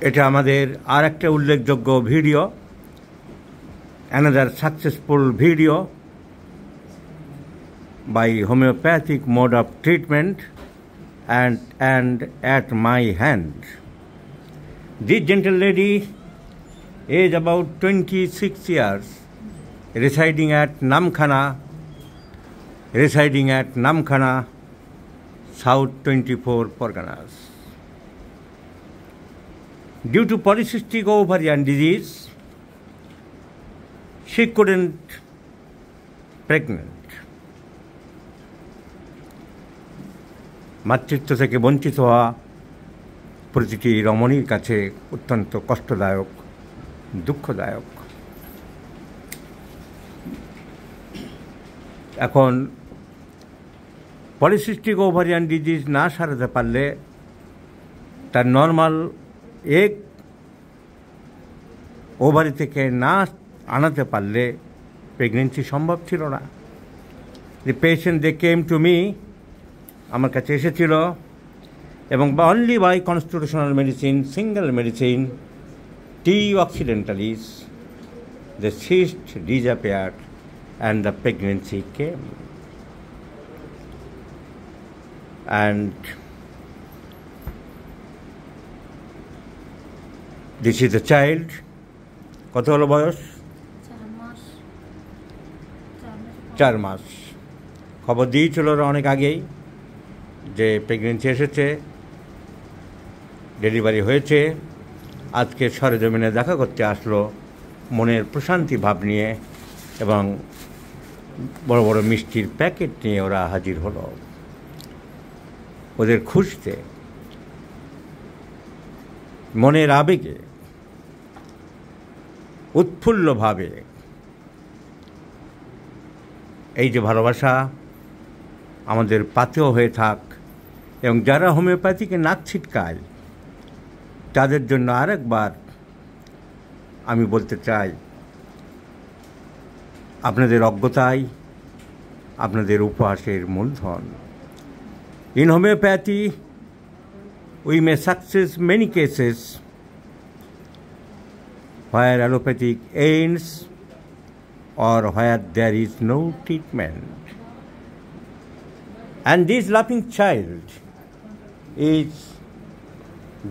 এটা আমাদের আর একটা উল্লেখযোগ্য video, another successful video by homeopathic mode of treatment and at my hand. This gentle lady is about 26 years, residing at Namkhana, South 24 Parganas. Due to polycystic ovarian disease, she couldn't pregnant. মাতৃত্ব থেকে বঞ্চিত হওয়া প্রতিটি রমণীর কাছে অত্যন্ত কষ্টদায়ক, দুঃখদায়ক। এখন পলিসিস্টিক ওভারিয়ান ডিজিজ না সারাতে পারলে, তার নর্মাল এগ ওভারি থেকে না আনাতে পারলে প্রেগনেন্সি সম্ভব ছিল না। The patient they came to me, আমার কাছে এসেছিল, এবং only by constitutional medicine, single medicine T occidentalis, the cyst disappeared and the pregnancy came. And this is the child. কত হলো বয়স? 4 মাস। খবর দিয়েছিল অনেক আগেই যে প্রেগনেন্সি এসেছে, ডেলিভারি হয়েছে। আজকে সরেজমিনে দেখা করতে আসলো মনের প্রশান্তি ভাব নিয়ে, এবং বড় বড় মিষ্টির প্যাকেট নিয়ে ওরা হাজির হলো ওদের খুশিতে, মনের আবেগে, উৎফুল্লভাবে। এই যে ভালোবাসা আমাদের পাতেও হয়ে থাক, এবং যারা হোমিওপ্যাথিকে নাক ছিটকায় তাদের জন্য আরেকবার আমি বলতে চাই, আপনাদের অজ্ঞতাই আপনাদের উপহাসের মূলধন। In homeopathy, we may success many cases where allopathic ends or where there is no treatment. And this laughing child is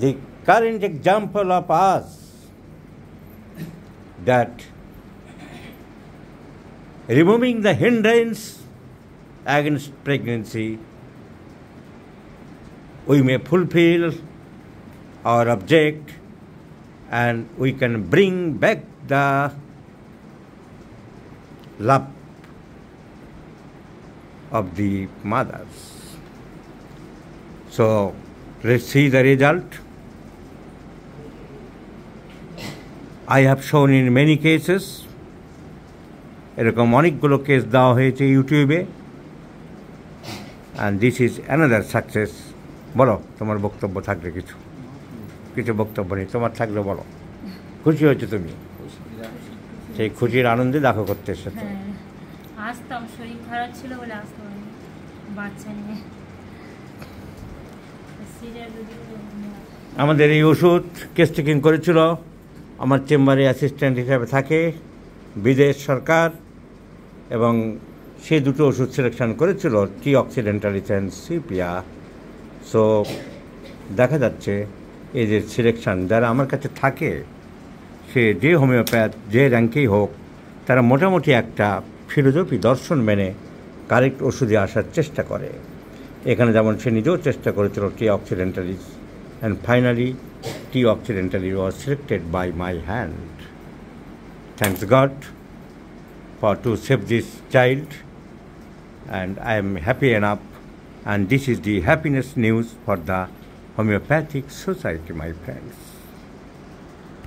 the current example of us that removing the hindrance against pregnancy, we may fulfill our object, and we can bring back the love of the mothers. So let's see the result. I have shown in many cases, এরকম অনেকগুলো case দেওয়া হয়েছে ইউটিউবে, and this is another success. বলো তোমার বক্তব্য থাকলে, কিছু বক্তব্য নেই, তোমার থাকলে বলো। খুশি হয়েছে তুমি? সেই খুশির আনন্দে দেখা করতে এসেছো। আসতাম, শরীর খারাপ ছিল বলে আসতে পারিনি বাচ্চা নিয়ে। আমাদের এই ওষুধ কেস টেকিং করেছিল, আমার চেম্বারে অ্যাসিস্ট্যান্ট হিসাবে থাকে বিদেশ সরকার, এবং সে দুটো ওষুধ সিলেকশন করেছিল, T occidentalis and sepia. So দেখা যাচ্ছে এই যে সিলেকশান যারা আমার কাছে থাকে, সে যে হোমিওপ্যাথ যে র্যাঙ্কেই হোক, তারা মোটামুটি একটা ফিলোজফি দর্শন মেনে কারেক্ট ওষুধে আসার চেষ্টা করে। এখানে যেমন সে নিজেও চেষ্টা করেছিল T occidentalis, and finally T occidentalis was selected by my hand. Thanks God for to save this child, and I am happy enough, and this is the happiness news for the Homeopathic Society, my friends.